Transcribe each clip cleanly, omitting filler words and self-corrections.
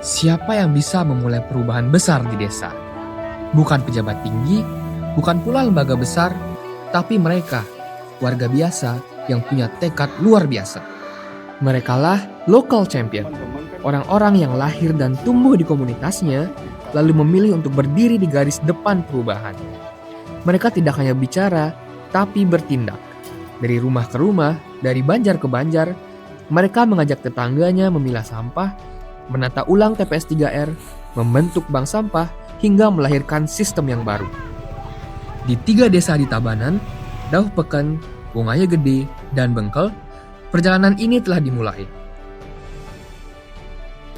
Siapa yang bisa memulai perubahan besar di desa? Bukan pejabat tinggi, bukan pula lembaga besar, tapi mereka, warga biasa yang punya tekad luar biasa. Merekalah local champion, orang-orang yang lahir dan tumbuh di komunitasnya, lalu memilih untuk berdiri di garis depan perubahan. Mereka tidak hanya bicara, tapi bertindak. Dari rumah ke rumah, dari banjar ke banjar, mereka mengajak tetangganya memilah sampah, menata ulang TPS 3R, membentuk bank sampah, hingga melahirkan sistem yang baru. Di 3 desa di Tabanan, Dauh Peken, Wongaya Gede, dan Bengkel, perjalanan ini telah dimulai.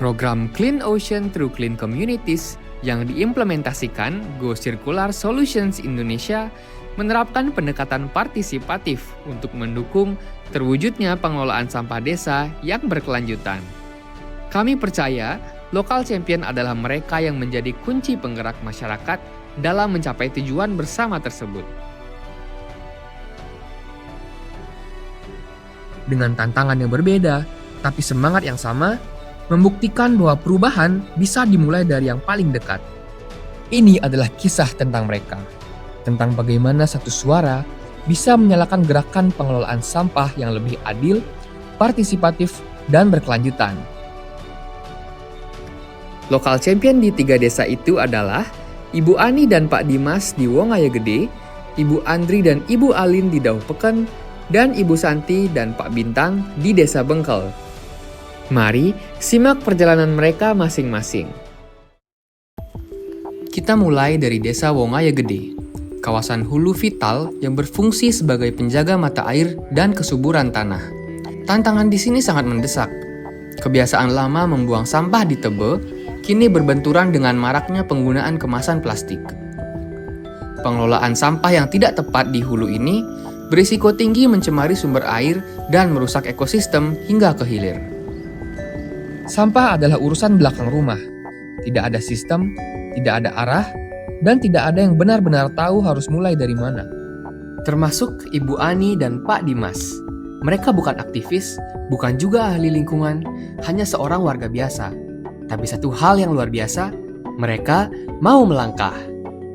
Program Clean Ocean Through Clean Communities yang diimplementasikan Go Circular Solutions Indonesia menerapkan pendekatan partisipatif untuk mendukung terwujudnya pengelolaan sampah desa yang berkelanjutan. Kami percaya, local champion adalah mereka yang menjadi kunci penggerak masyarakat dalam mencapai tujuan bersama tersebut. Dengan tantangan yang berbeda, tapi semangat yang sama, membuktikan bahwa perubahan bisa dimulai dari yang paling dekat. Ini adalah kisah tentang mereka, tentang bagaimana satu suara bisa menyalakan gerakan pengelolaan sampah yang lebih adil, partisipatif, dan berkelanjutan. Lokal champion di 3 desa itu adalah Ibu Ani dan Pak Dimas di Wongaya Gede, Ibu Andri dan Ibu Alin di Dauh Peken, dan Ibu Santi dan Pak Bintang di Desa Bengkel. Mari simak perjalanan mereka masing-masing. Kita mulai dari Desa Wongaya Gede, kawasan hulu vital yang berfungsi sebagai penjaga mata air dan kesuburan tanah. Tantangan di sini sangat mendesak. Kebiasaan lama membuang sampah di tebe kini berbenturan dengan maraknya penggunaan kemasan plastik. Pengelolaan sampah yang tidak tepat di hulu ini berisiko tinggi mencemari sumber air dan merusak ekosistem hingga ke hilir. Sampah adalah urusan belakang rumah. Tidak ada sistem, tidak ada arah, dan tidak ada yang benar-benar tahu harus mulai dari mana. Termasuk Ibu Ani dan Pak Dimas. Mereka bukan aktivis, bukan juga ahli lingkungan, hanya seorang warga biasa. Tapi satu hal yang luar biasa, mereka mau melangkah.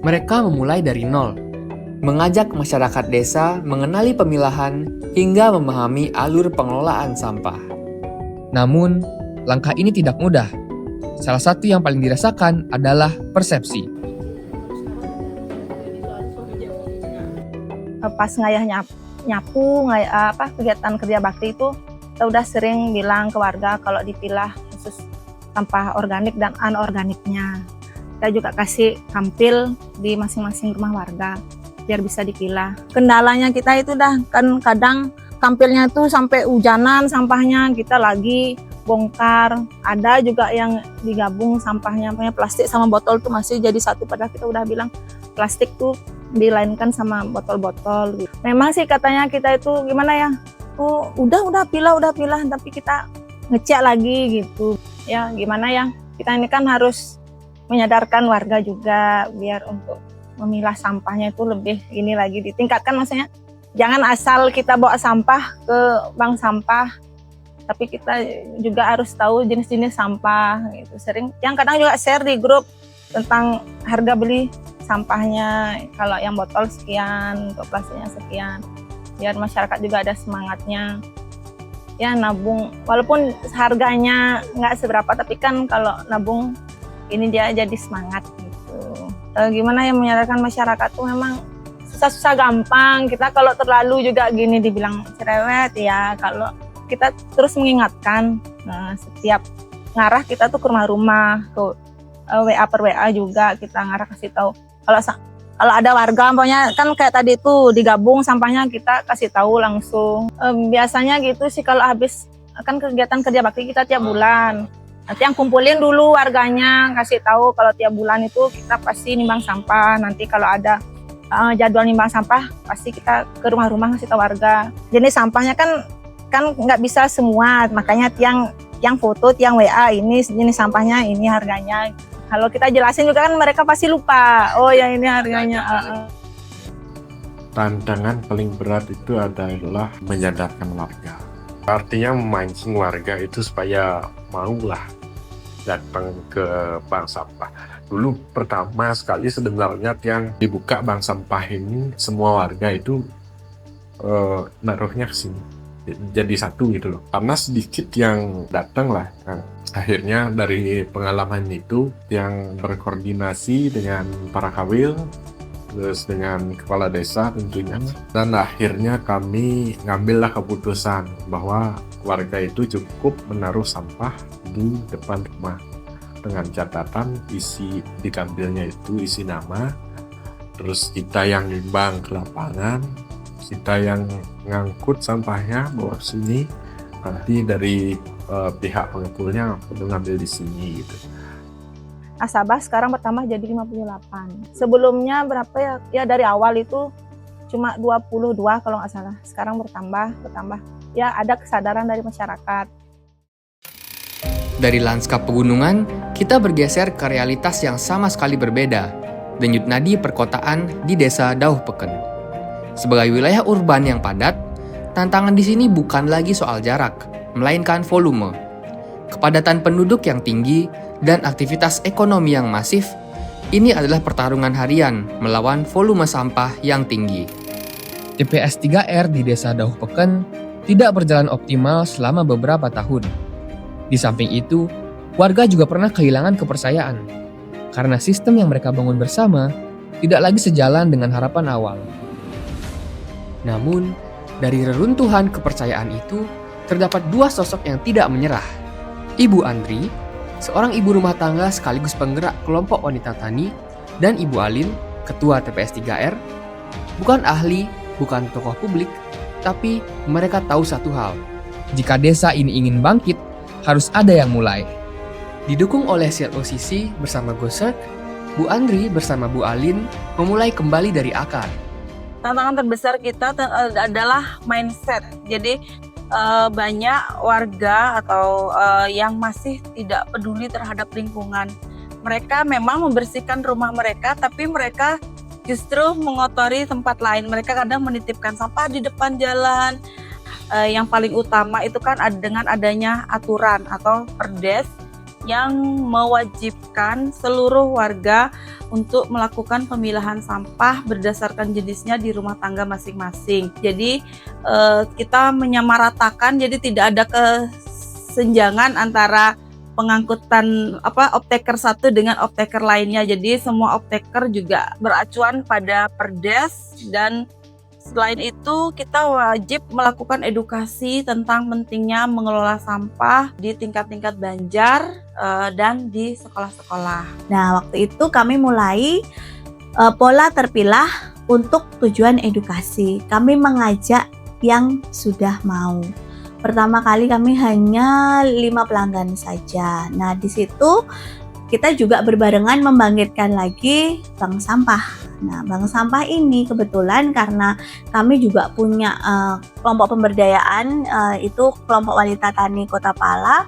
Mereka memulai dari nol, mengajak masyarakat desa mengenali pemilahan hingga memahami alur pengelolaan sampah. Namun, langkah ini tidak mudah. Salah satu yang paling dirasakan adalah persepsi. Pas ngayah nyapu, kegiatan kerja bakti itu, kita udah sering bilang ke warga kalau dipilah khusus sampah organik dan anorganiknya. Kita juga kasih kampil di masing-masing rumah warga biar bisa dipilah. Kendalanya kita itu kan kadang kampilnya itu sampai hujanan sampahnya, kita lagi bongkar. Ada juga yang digabung sampahnya, plastik sama botol tuh masih jadi satu, padahal kita udah bilang plastik tuh dilainkan sama botol-botol. Memang sih katanya kita itu gimana ya? Udah pilah, tapi kita ngecek lagi gitu. Ya gimana ya, kita ini kan harus menyadarkan warga juga biar untuk memilah sampahnya itu lebih ini lagi ditingkatkan, maksudnya jangan asal kita bawa sampah ke bank sampah, tapi kita juga harus tahu jenis-jenis sampah gitu. Sering yang kadang juga share di grup tentang harga beli sampahnya, kalau yang botol sekian, untuk plastiknya sekian, biar masyarakat juga ada semangatnya. Ya nabung, walaupun harganya nggak seberapa, tapi kan kalau nabung ini dia jadi semangat gitu. Gimana ya menyadarkan masyarakat tuh memang susah-susah gampang. Kita kalau terlalu juga gini dibilang cerewet ya. Kalau kita terus mengingatkan, setiap ngarah kita tuh ke rumah-rumah, ke WA per WA juga kita ngarah kasih tahu. Kalau ada warga, pokoknya kan kayak tadi tuh digabung sampahnya kita kasih tahu langsung. Biasanya gitu sih kalau habis kan kegiatan kerja bakti kita tiap bulan. Nanti yang kumpulin dulu warganya, kasih tahu kalau tiap bulan itu kita pasti nimbang sampah. Nanti kalau ada jadwal nimbang sampah, pasti kita ke rumah-rumah kasih tahu warga. Jenis sampahnya kan nggak bisa semua, makanya tiang foto, tiang WA ini jenis sampahnya, ini harganya. Kalau kita jelasin juga kan mereka pasti lupa. Oh ya ini harganya. Tantangan paling berat itu adalah menyadarkan warga. Artinya memancing warga itu supaya maulah datang ke bank sampah. Dulu pertama sekali sebenarnya yang dibuka bank sampah ini, semua warga itu naruhnya ke sini. Jadi satu gitu loh. Karena sedikit yang datang lah. Nah, akhirnya dari pengalaman itu yang berkoordinasi dengan para kawil, terus dengan kepala desa tentunya. Dan akhirnya kami ngambillah keputusan bahwa warga itu cukup menaruh sampah di depan rumah dengan catatan isi diambilnya itu isi nama, terus kita yang nimbang ke lapangan, kita yang ngangkut sampahnya bawa sini, nanti dari pihak pengepulnya mengambil di sini gitu. Nasabah sekarang bertambah jadi 58. Sebelumnya berapa ya? Ya dari awal itu cuma 22 kalau nggak salah. Sekarang bertambah. Ya ada kesadaran dari masyarakat. Dari lanskap pegunungan, kita bergeser ke realitas yang sama sekali berbeda, denyut nadi perkotaan di desa Dauh Peken. Sebagai wilayah urban yang padat, tantangan di sini bukan lagi soal jarak, melainkan volume. Kepadatan penduduk yang tinggi dan aktivitas ekonomi yang masif, ini adalah pertarungan harian melawan volume sampah yang tinggi. TPS 3R di desa Dauh Peken tidak berjalan optimal selama beberapa tahun. Di samping itu, warga juga pernah kehilangan kepercayaan karena sistem yang mereka bangun bersama tidak lagi sejalan dengan harapan awal. Namun, dari reruntuhan kepercayaan itu, terdapat dua sosok yang tidak menyerah. Ibu Andri, seorang ibu rumah tangga sekaligus penggerak kelompok wanita tani, dan Ibu Alin, ketua TPS 3R, bukan ahli, bukan tokoh publik, tapi mereka tahu satu hal. Jika desa ini ingin bangkit, harus ada yang mulai. Didukung oleh CLOCC bersama Gosek, Bu Andri bersama Bu Alin memulai kembali dari akar. Tantangan terbesar kita adalah mindset. Jadi banyak warga atau yang masih tidak peduli terhadap lingkungan. Mereka memang membersihkan rumah mereka, tapi mereka justru mengotori tempat lain. Mereka kadang menitipkan sampah di depan jalan. Yang paling utama itu kan dengan adanya aturan atau perdes yang mewajibkan seluruh warga untuk melakukan pemilahan sampah berdasarkan jenisnya di rumah tangga masing-masing. Jadi kita menyamaratakan, jadi tidak ada kesenjangan antara pengangkutan optaker satu dengan optaker lainnya. Jadi semua optaker juga beracuan pada perdes, dan selain itu, kita wajib melakukan edukasi tentang pentingnya mengelola sampah di tingkat-tingkat banjar dan di sekolah-sekolah. Nah, waktu itu kami mulai pola terpilah untuk tujuan edukasi. Kami mengajak yang sudah mau. Pertama kali kami hanya 5 pelanggan saja. Nah, di situ kita juga berbarengan membangkitkan lagi bank sampah. Nah, bank sampah ini kebetulan karena kami juga punya kelompok pemberdayaan, itu kelompok wanita tani Kota Pala.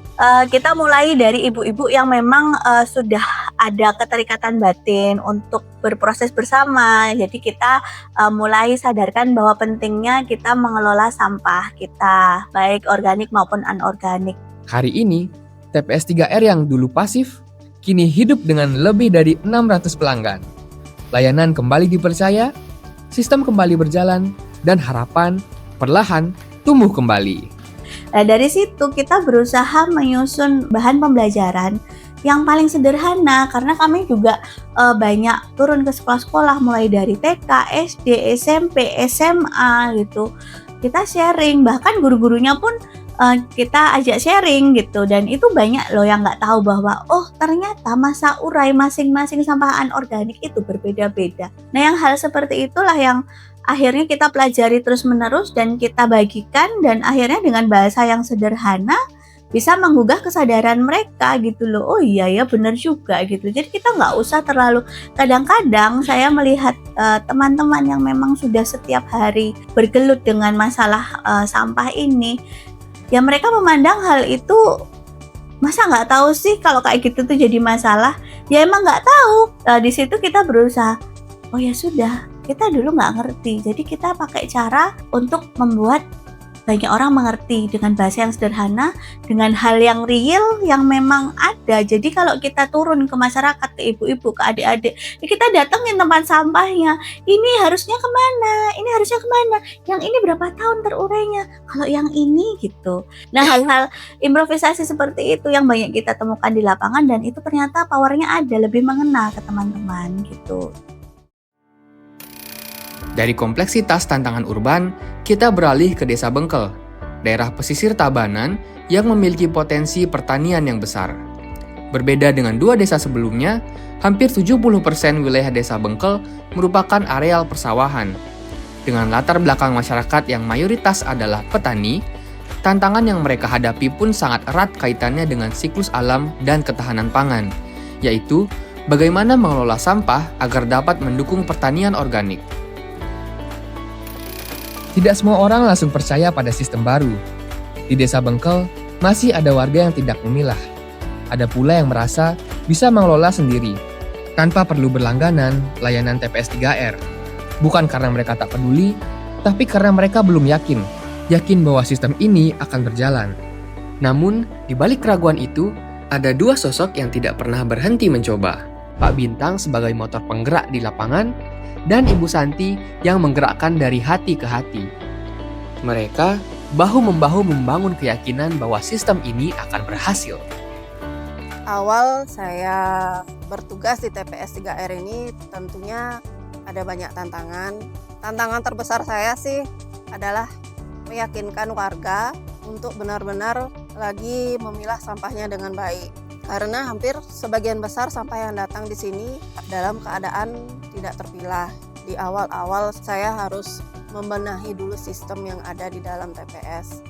Kita mulai dari ibu-ibu yang memang sudah ada keterikatan batin untuk berproses bersama. Jadi kita mulai sadarkan bahwa pentingnya kita mengelola sampah kita, baik organik maupun anorganik. Hari ini, TPS 3R yang dulu pasif, kini hidup dengan lebih dari 600 pelanggan. Layanan kembali dipercaya, sistem kembali berjalan, dan harapan perlahan tumbuh kembali. Nah, dari situ kita berusaha menyusun bahan pembelajaran yang paling sederhana, karena kami juga banyak turun ke sekolah-sekolah mulai dari TK, SD, SMP, SMA gitu. Kita sharing, bahkan guru-gurunya pun kita ajak sharing gitu, dan itu banyak loh yang nggak tahu bahwa oh ternyata masa urai masing-masing sampah anorganik itu berbeda-beda. Nah, yang hal seperti itulah yang akhirnya kita pelajari terus-menerus dan kita bagikan, dan akhirnya dengan bahasa yang sederhana bisa menggugah kesadaran mereka gitu loh. Oh iya ya, benar juga gitu. Jadi kita nggak usah terlalu, kadang-kadang saya melihat teman-teman yang memang sudah setiap hari bergelut dengan masalah sampah ini, ya mereka memandang hal itu, masa nggak tahu sih kalau kayak gitu tuh jadi masalah. Ya emang nggak tahu. Di situ kita berusaha, oh ya sudah, kita dulu nggak ngerti, jadi kita pakai cara untuk membuat banyak orang mengerti dengan bahasa yang sederhana, dengan hal yang real yang memang ada. Jadi kalau kita turun ke masyarakat, ke ibu-ibu, ke adik-adik, ya kita datengin tempat sampahnya. Ini harusnya kemana? Ini harusnya kemana? Yang ini berapa tahun terurainya? Kalau yang ini gitu. Nah, hal-hal improvisasi seperti itu yang banyak kita temukan di lapangan, dan itu ternyata powernya ada, lebih mengena ke teman-teman gitu. Dari kompleksitas tantangan urban, kita beralih ke Desa Bengkel, daerah pesisir Tabanan yang memiliki potensi pertanian yang besar. Berbeda dengan dua desa sebelumnya, hampir 70% wilayah Desa Bengkel merupakan areal persawahan. Dengan latar belakang masyarakat yang mayoritas adalah petani, tantangan yang mereka hadapi pun sangat erat kaitannya dengan siklus alam dan ketahanan pangan, yaitu bagaimana mengelola sampah agar dapat mendukung pertanian organik. Tidak semua orang langsung percaya pada sistem baru. Di Desa Bengkel, masih ada warga yang tidak memilah. Ada pula yang merasa bisa mengelola sendiri, tanpa perlu berlangganan layanan TPS 3R. Bukan karena mereka tak peduli, tapi karena mereka belum yakin bahwa sistem ini akan berjalan. Namun, di balik keraguan itu, ada dua sosok yang tidak pernah berhenti mencoba. Pak Bintang sebagai motor penggerak di lapangan, dan Ibu Santi yang menggerakkan dari hati ke hati. Mereka bahu-membahu membangun keyakinan bahwa sistem ini akan berhasil. Awal saya bertugas di TPS 3R ini tentunya ada banyak tantangan. Tantangan terbesar saya sih adalah meyakinkan warga untuk benar-benar lagi memilah sampahnya dengan baik. Karena hampir sebagian besar sampah yang datang di sini dalam keadaan tidak terpilah. Di awal-awal saya harus membenahi dulu sistem yang ada di dalam TPS.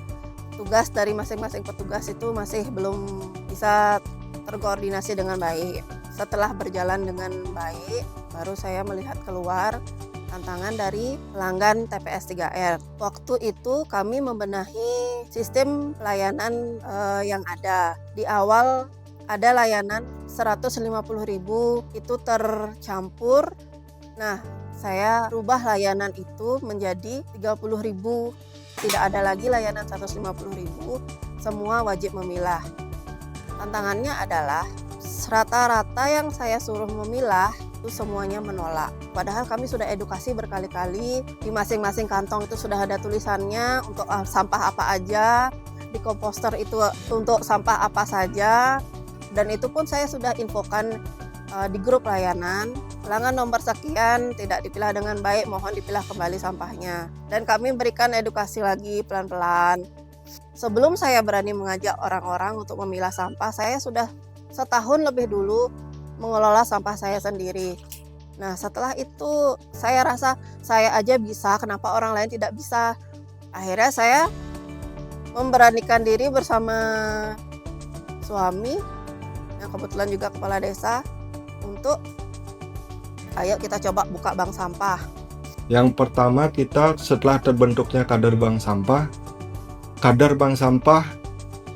Tugas dari masing-masing petugas itu masih belum bisa terkoordinasi dengan baik. Setelah berjalan dengan baik, baru saya melihat keluar tantangan dari pelanggan TPS 3R. Waktu itu kami membenahi sistem pelayanan yang ada. Di awal ada layanan 150.000 itu tercampur. Nah, saya rubah layanan itu menjadi 30.000. Tidak ada lagi layanan 150.000, semua wajib memilah. Tantangannya adalah rata-rata yang saya suruh memilah itu semuanya menolak. Padahal kami sudah edukasi berkali-kali, di masing-masing kantong itu sudah ada tulisannya untuk sampah apa aja, di komposter itu untuk sampah apa saja. Dan itu pun saya sudah infokan di grup layanan, pelanggan nomor sekian tidak dipilah dengan baik, mohon dipilah kembali sampahnya. Dan kami berikan edukasi lagi pelan-pelan. Sebelum saya berani mengajak orang-orang untuk memilah sampah, saya sudah setahun lebih dulu mengelola sampah saya sendiri. Nah, setelah itu saya rasa saya aja bisa, kenapa orang lain tidak bisa? Akhirnya saya memberanikan diri bersama suami yang kebetulan juga kepala desa untuk ayo kita coba buka bank sampah. Yang pertama, kita setelah terbentuknya kadar bank sampah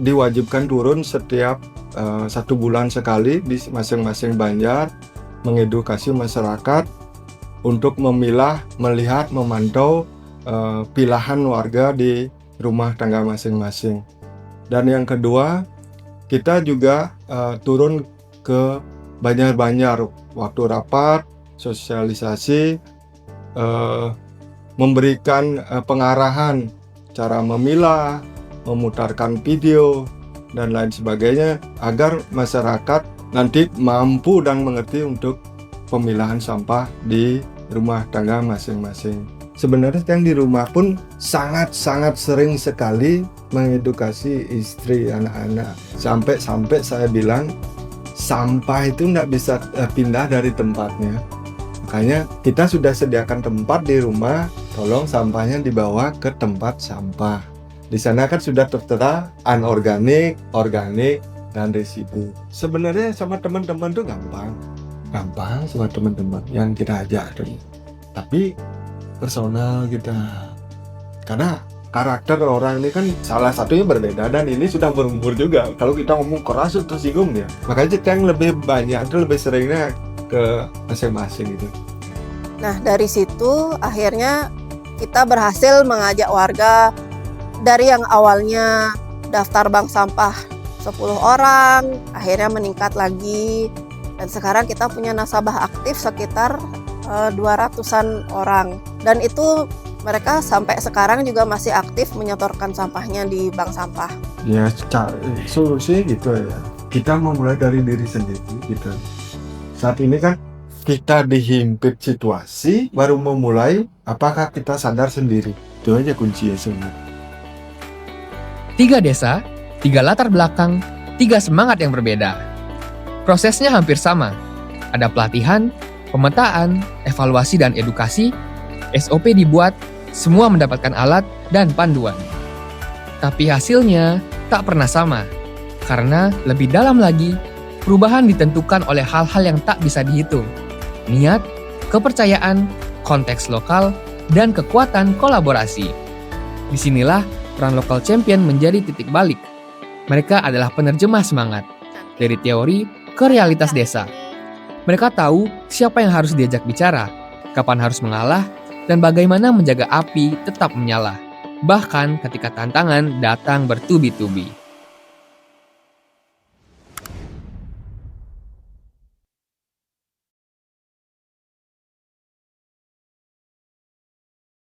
diwajibkan turun setiap 1 bulan sekali di masing-masing banjar, mengedukasi masyarakat untuk memilah, melihat, memantau pilahan warga di rumah tangga masing-masing. Dan yang kedua, kita juga turun ke banjar-banjar waktu rapat, sosialisasi, memberikan pengarahan cara memilah, memutarkan video, dan lain sebagainya agar masyarakat nanti mampu dan mengerti untuk pemilahan sampah di rumah tangga masing-masing. Sebenarnya yang di rumah pun sangat-sangat sering sekali mengedukasi istri, anak-anak. Sampai saya bilang sampah itu nggak bisa pindah dari tempatnya. Makanya kita sudah sediakan tempat di rumah, tolong sampahnya dibawa ke tempat sampah. Di sana kan sudah tertera anorganik, organik, dan residu. Sebenarnya sama teman-teman tuh gampang sama teman-teman yang kita ajak. Tapi personal kita, karena karakter orang ini kan salah satunya berbeda, dan ini sudah berumur juga. Kalau kita ngomong keras itu tersinggung dia. Makanya yang lebih banyak itu lebih seringnya ke masing-masing gitu. Nah, dari situ akhirnya kita berhasil mengajak warga Dari yang awalnya daftar bank sampah 10 orang, akhirnya meningkat lagi. Dan sekarang kita punya nasabah aktif sekitar 200-an orang. Dan itu mereka sampai sekarang juga masih aktif menyetorkan sampahnya di bank sampah. Ya, solusi gitu ya. Kita memulai dari diri sendiri gitu. Saat ini kan kita dihimpit situasi, baru memulai, apakah kita sadar sendiri? Itu aja kuncinya sebenarnya. 3 desa, 3 latar belakang, 3 semangat yang berbeda. Prosesnya hampir sama. Ada pelatihan, pemetaan, evaluasi dan edukasi, SOP dibuat, semua mendapatkan alat dan panduan. Tapi hasilnya tak pernah sama. Karena lebih dalam lagi, perubahan ditentukan oleh hal-hal yang tak bisa dihitung. Niat, kepercayaan, konteks lokal, dan kekuatan kolaborasi. Disinilah peran lokal champion menjadi titik balik. Mereka adalah penerjemah semangat, dari teori ke realitas desa. Mereka tahu siapa yang harus diajak bicara, kapan harus mengalah, dan bagaimana menjaga api tetap menyala, bahkan ketika tantangan datang bertubi-tubi.